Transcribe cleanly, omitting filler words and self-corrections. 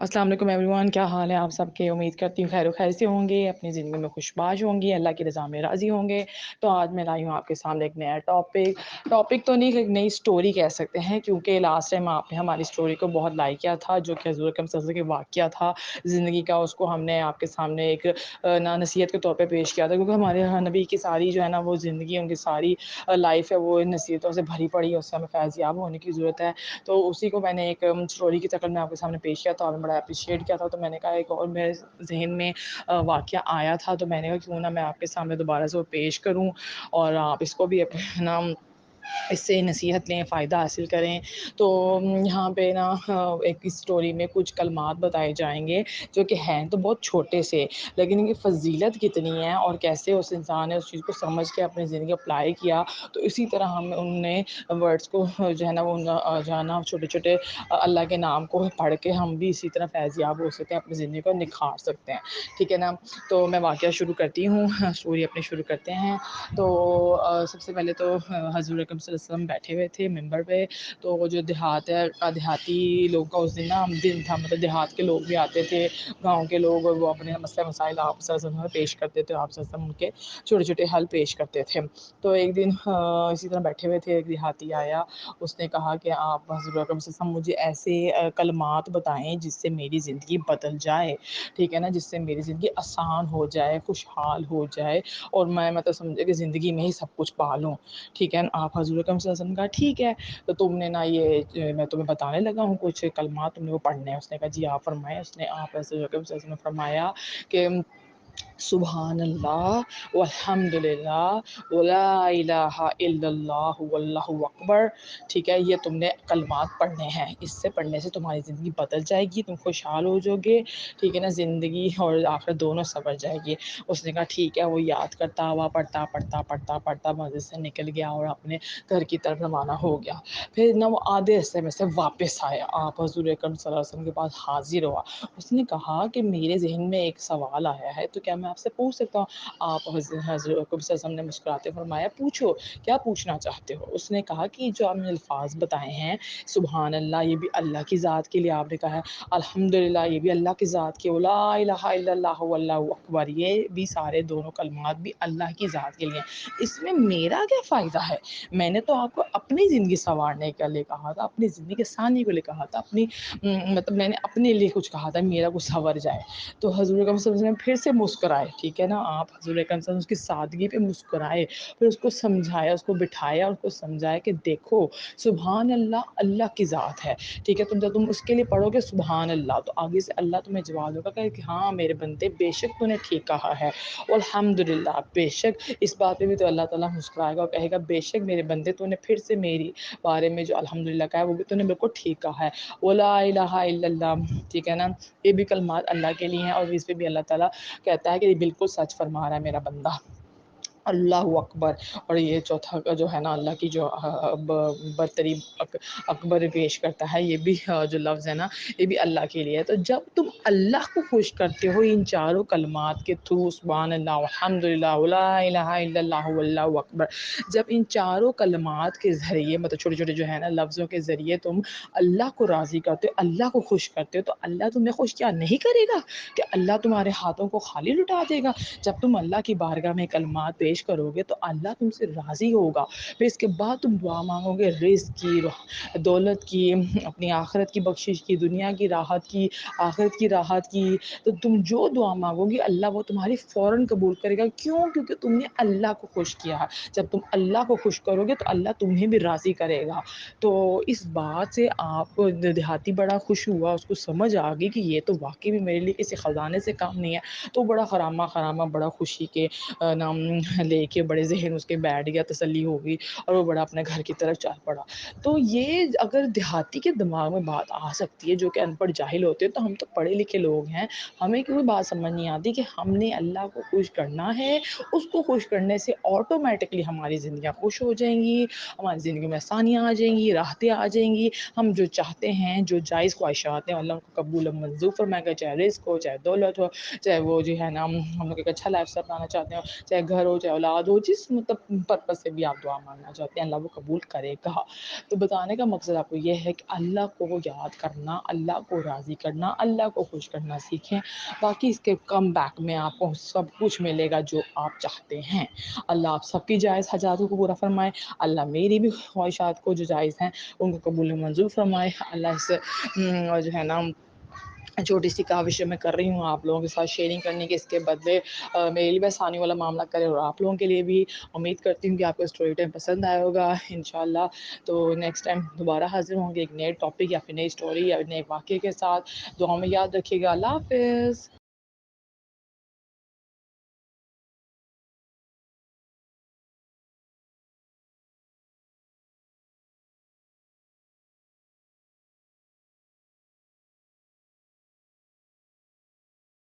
अस्सलाम वालेकुम एवरीवन, क्या हाल है आप सबके। उम्मीद करती हूँ खैर खैर से होंगे, अपनी ज़िंदगी में खुशबाश होंगी, अल्लाह की रज़ा में राज़ी होंगे। तो आज मैं लाई हूँ आपके सामने एक नया टॉपिक तो नहीं, एक नई स्टोरी कह सकते हैं, क्योंकि लास्ट टाइम आपने हमारी स्टोरी को बहुत लाइक किया था, जो कि हज़ूर अकरम सल्लल्लाहु अलैहि वसल्लम के वाक़या था ज़िंदगी का। उसको हमने आपके सामने एक नसीहत के तौर पे पेश किया था, क्योंकि हमारे यहाँ नबी की सारी जो है ना वो ज़िंदगी, उनकी सारी लाइफ़ है वो इन नसीहतों से भरी पड़ी है, उससे हमें फ़ैज़याब होने की ज़रूरत है। तो उसी को मैंने एक स्टोरी की शक्ल में आपके सामने पेश किया था और बड़ा एप्रिशिएट किया था। तो मैंने कहा एक और मेरे ज़हन में वाक़या आया था, तो मैंने कहा क्यों ना मैं आपके सामने दोबारा से वो पेश करूँ और आप इसको भी अपना इससे नसीहत लें, फ़ायदा हासिल करें। तो यहाँ पे ना एक स्टोरी में कुछ कलमात बताए जाएँगे, जो कि हैं तो बहुत छोटे से, लेकिन इनकी फ़ज़ीलत कितनी है और कैसे उस इंसान ने उस चीज़ को समझ के अपनी ज़िंदगी अप्लाई किया। तो इसी तरह हम उनने वर्ड्स को जो है ना वो जो है ना छोटे-छोटे अल्लाह के नाम को पढ़ के हम भी इसी तरह फ़ैज़याब हो सकते हैं, अपनी ज़िंदगी को निखार सकते हैं। ठीक है ना? तो मैं वाक़या शुरू करती हूँ, स्टोरी अपनी शुरू करते हैं। तो सबसे पहले तो हज़ूर अकरम सल्लल्लाहु अलैहि वसल्लम बैठे हुए थे मिंबर पे। तो वो जो देहात है देहाती लोगों का उस दिन ना दिन था, मतलब देहात के लोग भी आते थे, गाँव के लोग, और वो अपने मसले मसाइल आप सल्लल्लाहु अलैहि वसल्लम में पेश करते थे, आप सल्लल्लाहु अलैहि वसल्लम उनके छोटे-छोटे हल पेश करते थे। तो एक दिन इसी तरह बैठे हुए थे, एक देहाती आया, उसने कहा कि आप हज़ूर अकरम सल्लल्लाहु अलैहि वसल्लम मुझे ऐसे कलमात बताएँ जिससे मेरी ज़िंदगी बदल जाए, ठीक है ना? जिससे मेरी ज़िंदगी आसान हो जाए, खुशहाल हो जाए और मैं मतलब समझे कि ज़िंदगी में ही सब कुछ पा लूँ, ठीक है? आप हज़ूर अकरम सल्लल्लाहु अलैहि वसल्लम कहा ठीक है, तो तुमने ना ये मैं तुम्हें बताने लगा हूँ कुछ कलमात, तुमने वो पढ़ने हैं। उसने कहा जी आप फरमाएँ। उसने आप हज़ूर अकरम सल्लल्लाहु अलैहि वसल्लम ने फरमाया कि सुभान अल्लाह वल्हम्दुलिल्लाह वला इलाहा इल्लल्लाह वल्लाहु अकबर। ठीक है, ये तुमने कलमात पढ़ने हैं, इससे पढ़ने से तुम्हारी ज़िंदगी बदल जाएगी, तुम खुशहाल हो जाओगे, ठीक है ना? ज़िंदगी और आखिरत दोनों संवर जाएगी। उसने कहा ठीक है, वो याद करता हुआ पढ़ता मस्जिद से निकल गया और अपने घर की तरफ रवाना हो गया। फिर ना वो आधे रास्ते में से वापस आया, आप हज़ूर अकरम सल्लल्लाहु अलैहि वसल्लम के पास हाज़िर हुआ। उसने कहा कि मेरे ज़हन में एक सवाल आया है, तो क्या मैं आपसे पूछ सकता हूँ? आप हज़रत अकरम सल्लल्लाहु अलैहि वसल्लम ने मुस्कुराते फरमाया पूछो, क्या पूछना चाहते हो? उसने कहा कि जो आपने अल्फ़ाज़ बताए हैं, सुभान अल्लाह ये भी अल्लाह की ज़ात के लिए आपने कहा है, अल्हम्दुलिल्लाह ये भी अल्लाह की ज़ात के, ला इलाहा इल्लल्लाह वल्लाहु अकबर ये भी सारे दोनों कलमात भी अल्लाह की ज़ात के लिए हैं। इसमें मेरा क्या फ़ायदा है? मैंने तो आपको अपनी ज़िंदगी सँवारने के लिए कहा था, अपनी ज़िंदगी आसानी के लिए कहा था, अपनी मतलब मैंने अपने लिए कुछ कहा था, मेरा कुछ सँवर जाए। तो हज़ूर अकरम सल्लल्लाहु अलैहि वसल्लम फिर से मुस्कुराए, ठीक है ना? आप हज़ूर अकरम सल्लल्लाहु अलैहि वसल्लम उसकी सादगी पे मुस्कुराए, फिर उसको समझाया, उसको बिठाया और उसको समझाया कि देखो, सुभान अल्लाह, अल्लाह की ज़ात है, ठीक है? जब तुम उसके लिए पढ़ोगे सुभान अल्लाह, तो आगे से अल्लाह तुम्हें जवाब देगा कि हाँ, मेरे बंदे बेशक तूने ठीक कहा है, अल्हम्दुलिल्लाह बेशक इस बात पे भी तो अल्लाह ताला मुस्कुराएगा और कहेगा बेशक मेरे बंदे तूने फिर से मेरी बारे में जो अल्हम्दुलिल्लाह कहा है, वो भी तूने बिल्कुल ठीक कहा है। वो ला इलाहा इल्लल्लाह, ठीक है ना? ये भी कलमात अल्लाह के लिए हैं और इस पे भी अल्लाह ताला कहता है कि ये बिल्कुल सच फरमा रहा है मेरा बंदा। अल्लाहू अकबर। और ये चौथा का जो है ना अल्लाह की जो बरतरी अकबर पेश करता है, ये भी जो लफ्ज़ है ना ये भी अल्लाह के लिए है। तो जब तुम अल्लाह को खुश करते हो इन चारों कलमात के थ्रू, सुभान अल्लाह अल्हम्दुलिल्लाह ला इलाहा इल्लल्लाहु वल्लाहु अकबर, जब इन चारों कलमात के ज़रिए मतलब छोटे-छोटे जो है ना लफ्ज़ों के ज़रिए तुम अल्लाह को राज़ी करते हो, अल्लाह को खुश करते हो, तो अल्लाह तुम्हें खुश क्या नहीं करेगा? कि अल्लाह तुम्हारे हाथों को खाली लुटा देगा? जब तुम अल्लाह की बारगाह में कलमात पेश करोगे तो अल्लाह तुमसे राज़ी होगा। फिर इसके बाद तुम दुआ मांगोगे रिज़्क़ की, दौलत की, अपनी आखिरत की बख्शिश की, दुनिया की राहत की, आखिरत की राहत की। तो तुम जो दुआ मांगोगे अल्लाह वो तुम्हारी फ़ौरन कबूल करेगा। क्यों? क्योंकि तुमने अल्लाह को खुश किया है। जब तुम अल्लाह को खुश करोगे तो अल्लाह तुम्हें भी राज़ी करेगा। तो इस बात से आप देहाती बड़ा खुश हुआ, उसको समझ आ गई कि ये तो वाक़ई में मेरे लिए किसी ख़ज़ाने से कम नहीं है। तो बड़ा खरामा-खरामा बड़ा खुशी के नाम लेके बड़े ज़हन उसके बैठ गया, तसल्ली हो गई और वो बड़ा अपने घर की तरफ चल पड़ा। तो ये अगर देहाती के दिमाग में बात आ सकती है, जो कि अनपढ़ जाहिल होते हैं, तो हम तो पढ़े लिखे लोग हैं, हमें क्यों बात समझ नहीं आती कि हमने अल्लाह को खुश करना है, उसको खुश करने से ऑटोमैटिकली हमारी ज़िंदगियाँ खुश हो जाएँगी, हमारी ज़िंदगी में आसानियाँ आ जाएँगी, राहतें आ जाएँगी, हम जो चाहते हैं, जो जायज़ ख्वाहिशात हैं, अल्लाह उनको कबूल और मंज़ूर फरमाएगा, चाहे रिज़्क हो, चाहे दौलत हो, चाहे वो जो है ना हम लोग एक अच्छा लाइफ़स्टाइल बनाना चाहते हो, चाहे घर हो, चाहे اولاد ہو، جس مطلب پرپز سے بھی آپ دعا مانگنا چاہتے ہیں، اللہ وہ قبول کرے گا۔ تو بتانے کا مقصد آپ کو یہ ہے کہ اللہ کو یاد کرنا، اللہ کو راضی کرنا، اللہ کو خوش کرنا سیکھیں، باقی اس کے کم بیک میں آپ کو سب کچھ ملے گا جو آپ چاہتے ہیں۔ اللہ آپ سب کی جائز حاجاتوں کو پورا فرمائے، اللہ میری بھی خواہشات کو جو جائز ہیں ان کو قبول و منظور فرمائے۔ اللہ اس جو ہے نا چھوٹی سی کاوش میں کر رہی ہوں آپ لوگوں کے ساتھ شیئرنگ کرنے کے، اس کے بدلے میرے لیے بھی آسانی والا معاملہ کرے، اور آپ لوگوں کے لیے بھی امید کرتی ہوں کہ آپ کو اسٹوری ٹائم پسند آیا ہوگا انشاءاللہ۔ تو نیکسٹ ٹائم دوبارہ حاضر ہوں گے ایک نئے ٹاپک یا پھر نئی اسٹوری یا نئے واقعے کے ساتھ۔ دعاؤں میں یاد رکھیے گا۔ اللہ حافظ۔